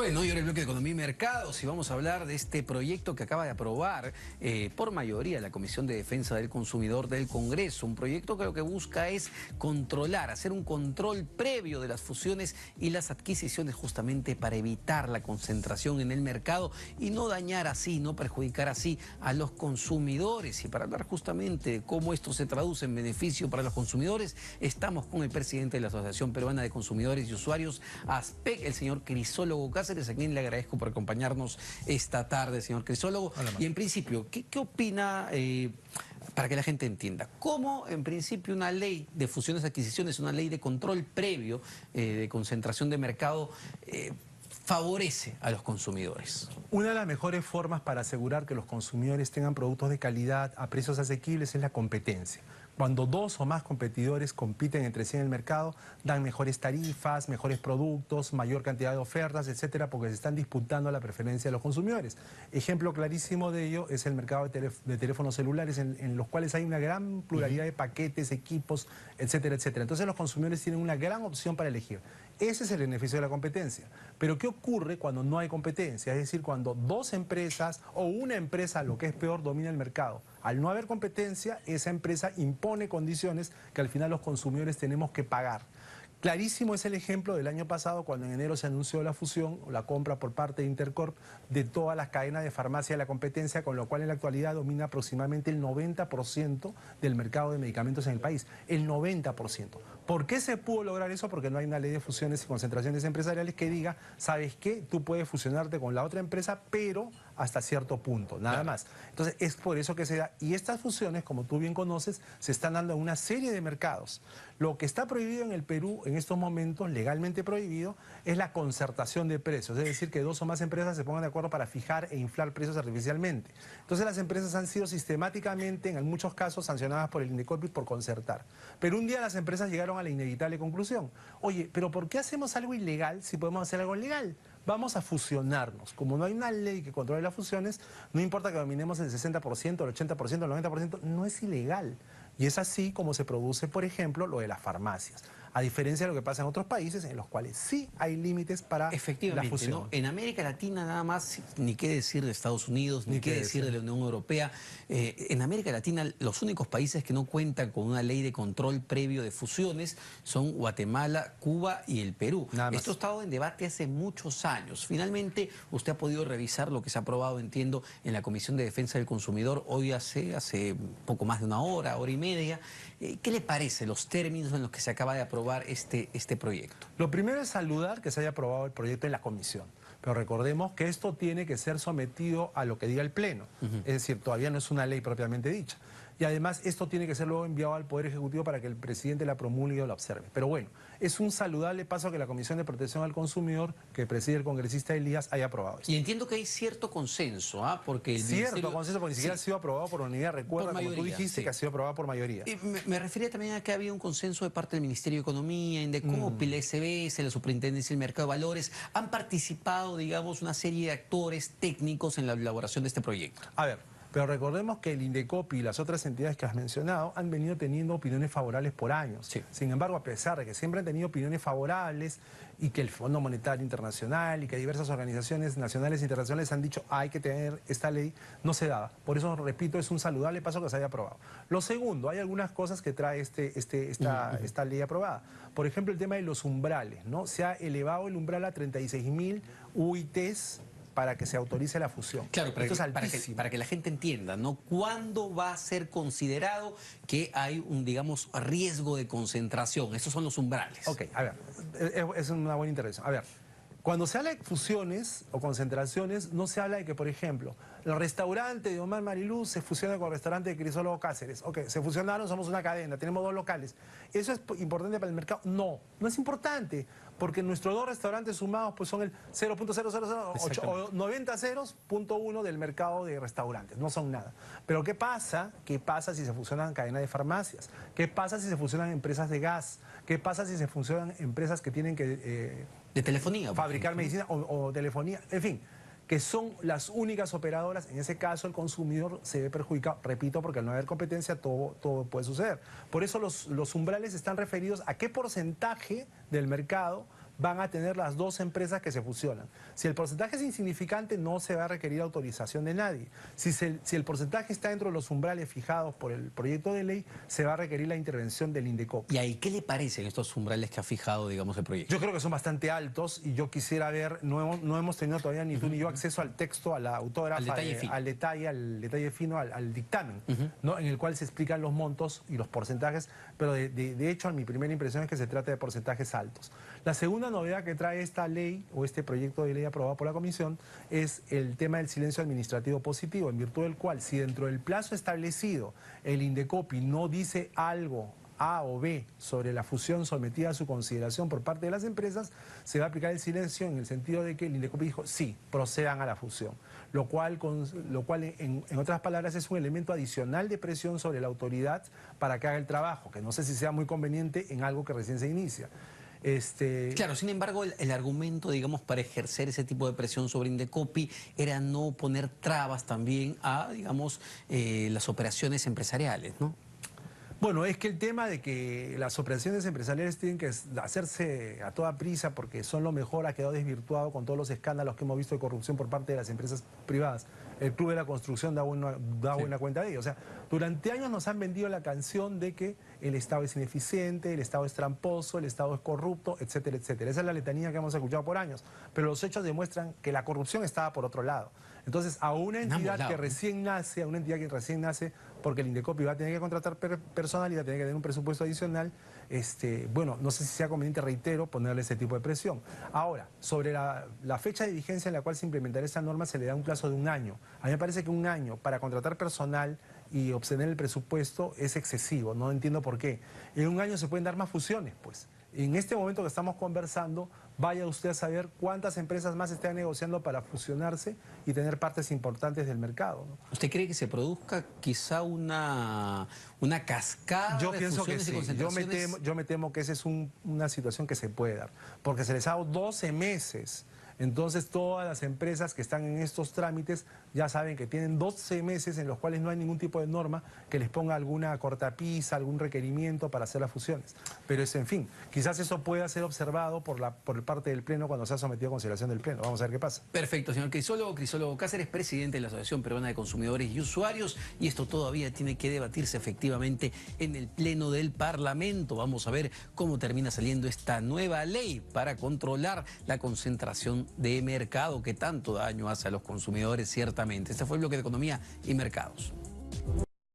Bueno, y ahora el bloque de Economía y Mercados, y vamos a hablar de este proyecto que acaba de aprobar por mayoría la Comisión de Defensa del Consumidor del Congreso. Un proyecto que lo que busca es controlar, hacer un control previo de las fusiones y las adquisiciones justamente para evitar la concentración en el mercado y no dañar así, no perjudicar así a los consumidores. Y para hablar justamente de cómo esto se traduce en beneficio para los consumidores, estamos con el presidente de la Asociación Peruana de Consumidores y Usuarios, ASPEC, el señor Crisólogo Cáceres, a quien le agradezco por acompañarnos esta tarde, señor Crisólogo. Hola, y en principio, ¿qué opina, para que la gente entienda, cómo en principio una ley de fusiones y adquisiciones, una ley de control previo de concentración de mercado, favorece a los consumidores? Una de las mejores formas para asegurar que los consumidores tengan productos de calidad a precios asequibles es la competencia. Cuando dos o más competidores compiten entre sí en el mercado, dan mejores tarifas, mejores productos, mayor cantidad de ofertas, etcétera, porque se están disputando la preferencia de los consumidores. Ejemplo clarísimo de ello es el mercado de teléfonos celulares, en los cuales hay una gran pluralidad de paquetes, equipos, etcétera, etcétera. Entonces los consumidores tienen una gran opción para elegir. Ese es el beneficio de la competencia. Pero ¿qué ocurre cuando no hay competencia? Es decir, cuando dos empresas o una empresa, lo que es peor, domina el mercado. Al no haber competencia, esa empresa impone condiciones que al final los consumidores tenemos que pagar. Clarísimo es el ejemplo del año pasado, cuando en enero se anunció la fusión o la compra por parte de Intercorp de todas las cadenas de farmacia de la competencia, con lo cual en la actualidad domina aproximadamente el 90% del mercado de medicamentos en el país. El 90%. ¿Por qué se pudo lograr eso? Porque no hay una ley de fusiones y concentraciones empresariales que diga, ¿sabes qué? Tú puedes fusionarte con la otra empresa, pero hasta cierto punto, nada más. Entonces es por eso que se da. Y estas fusiones, como tú bien conoces, se están dando en una serie de mercados. Lo que está prohibido en el Perú en estos momentos, legalmente prohibido, es la concertación de precios. Es decir, que dos o más empresas se pongan de acuerdo para fijar e inflar precios artificialmente. Entonces las empresas han sido sistemáticamente, en muchos casos, sancionadas por el INDECOPI por concertar. Pero un día las empresas llegaron a la inevitable conclusión. Oye, ¿pero por qué hacemos algo ilegal si podemos hacer algo legal? Vamos a fusionarnos. Como no hay una ley que controle las fusiones, no importa que dominemos el 60%, el 80%, el 90%, no es ilegal. Y es así como se produce, por ejemplo, lo de las farmacias. A diferencia de lo que pasa en otros países en los cuales sí hay límites para la fusión. ¿No? En América Latina nada más, ni qué decir de Estados Unidos, ni qué decir de la Unión Europea. En América Latina los únicos países que no cuentan con una ley de control previo de fusiones son Guatemala, Cuba y el Perú. Esto ha estado en debate hace muchos años. Finalmente usted ha podido revisar lo que se ha aprobado, entiendo, en la Comisión de Defensa del Consumidor hoy hace poco más de una hora y media. ¿Qué le parece los términos en los que se acaba de aprobar este proyecto? Lo primero es saludar que se haya aprobado el proyecto en la comisión, pero recordemos que esto tiene que ser sometido a lo que diga el Pleno, es decir, todavía no es una ley propiamente dicha. Y además esto tiene que ser luego enviado al Poder Ejecutivo para que el presidente la promulgue o la observe. Pero bueno, es un saludable paso que la Comisión de Protección al Consumidor, que preside el congresista Elías, haya aprobado esto. Y entiendo que hay cierto consenso, porque el Cierto consenso, porque ni siquiera ha sido aprobado por unanimidad. Recuerda, como tú dijiste, que ha sido aprobado por mayoría. Me refería también a que ha habido un consenso de parte del Ministerio de Economía, Indecopi, la SBS, la Superintendencia del Mercado de Valores. Han participado, digamos, una serie de actores técnicos en la elaboración de este proyecto. A ver, pero recordemos que el Indecopi y las otras entidades que has mencionado han venido teniendo opiniones favorables por años. Sí. Sin embargo, a pesar de que siempre han tenido opiniones favorables y que el Fondo Monetario Internacional y que diversas organizaciones nacionales e internacionales han dicho hay que tener esta ley, no se daba. Por eso, repito, es un saludable paso que se haya aprobado. Lo segundo, hay algunas cosas que trae esta ley aprobada. Por ejemplo, el tema de los umbrales, ¿no? Se ha elevado el umbral a 36.000 UITs para que se autorice la fusión. Claro, para que la gente entienda, ¿no? ¿Cuándo va a ser considerado que hay un, digamos, riesgo de concentración? Esos son los umbrales. Ok, a ver, es una buena intervención. A ver, cuando se habla de fusiones o concentraciones, no se habla de que, por ejemplo, el restaurante de Omar Mariluz se fusiona con el restaurante de Crisólogo Cáceres. Ok, se fusionaron, somos una cadena, tenemos dos locales. ¿Eso es importante para el mercado? No, no es importante, porque nuestros dos restaurantes sumados pues son el 0.0008 o 90 ceros.1 del mercado de restaurantes, no son nada. Pero ¿qué pasa? ¿Qué pasa si se fusionan cadenas de farmacias? ¿Qué pasa si se fusionan empresas de gas? ¿Qué pasa si se fusionan empresas que tienen que... de telefonía. Fabricar medicina o telefonía, en fin, que son las únicas operadoras. En ese caso el consumidor se ve perjudicado, repito, porque al no haber competencia todo puede suceder. Por eso los umbrales están referidos a qué porcentaje del mercado van a tener las dos empresas que se fusionan. Si el porcentaje es insignificante, no se va a requerir autorización de nadie. Si el porcentaje está dentro de los umbrales fijados por el proyecto de ley, se va a requerir la intervención del INDECOPI. ¿Y ahí qué le parecen estos umbrales que ha fijado, digamos, el proyecto? Yo creo que son bastante altos y yo quisiera ver, no hemos tenido todavía ni tú ni yo acceso al texto, a la autógrafa, al detalle fino, al dictamen, ¿no? En el cual se explican los montos y los porcentajes, pero de hecho, mi primera impresión es que se trata de porcentajes altos. La segunda novedad que trae esta ley o este proyecto de ley aprobado por la Comisión es el tema del silencio administrativo positivo, en virtud del cual, si dentro del plazo establecido el INDECOPI no dice algo A o B sobre la fusión sometida a su consideración por parte de las empresas, se va a aplicar el silencio en el sentido de que el INDECOPI dijo sí, procedan a la fusión, lo cual en otras palabras es un elemento adicional de presión sobre la autoridad para que haga el trabajo, que no sé si sea muy conveniente en algo que recién se inicia. Claro, sin embargo, el argumento, digamos, para ejercer ese tipo de presión sobre Indecopi era no poner trabas también a, digamos, las operaciones empresariales, ¿no? Bueno, es que el tema de que las operaciones empresariales tienen que hacerse a toda prisa porque son lo mejor ha quedado desvirtuado con todos los escándalos que hemos visto de corrupción por parte de las empresas privadas. El Club de la Construcción da buena cuenta de ello. O sea, durante años nos han vendido la canción de que el Estado es ineficiente, el Estado es tramposo, el Estado es corrupto, etcétera, etcétera. Esa es la letanía que hemos escuchado por años. Pero los hechos demuestran que la corrupción estaba por otro lado. Entonces, a una entidad que recién nace, porque el INDECOPI va a tener que contratar personal y va a tener que tener un presupuesto adicional, bueno, no sé si sea conveniente, reitero, ponerle ese tipo de presión. Ahora, sobre la fecha de vigencia en la cual se implementará esta norma, se le da un plazo de 1 año. A mí me parece que 1 año para contratar personal y obtener el presupuesto es excesivo, no entiendo por qué. En 1 año se pueden dar más fusiones, pues. En este momento que estamos conversando, vaya usted a saber cuántas empresas más están negociando para fusionarse y tener partes importantes del mercado, ¿no? ¿Usted cree que se produzca quizá una cascada de fusiones que sí. y concentraciones? Yo me temo que esa es una situación que se puede dar, porque se les ha dado 12 meses. Entonces todas las empresas que están en estos trámites ya saben que tienen 12 meses en los cuales no hay ningún tipo de norma que les ponga alguna cortapisa, algún requerimiento para hacer las fusiones. Pero en fin, quizás eso pueda ser observado por parte del Pleno cuando se ha sometido a consideración del Pleno. Vamos a ver qué pasa. Perfecto, señor Crisólogo Cáceres, presidente de la Asociación Peruana de Consumidores y Usuarios, y esto todavía tiene que debatirse efectivamente en el Pleno del Parlamento. Vamos a ver cómo termina saliendo esta nueva ley para controlar la concentración de mercado que tanto daño hace a los consumidores, ciertamente. Este fue el bloque de Economía y Mercados.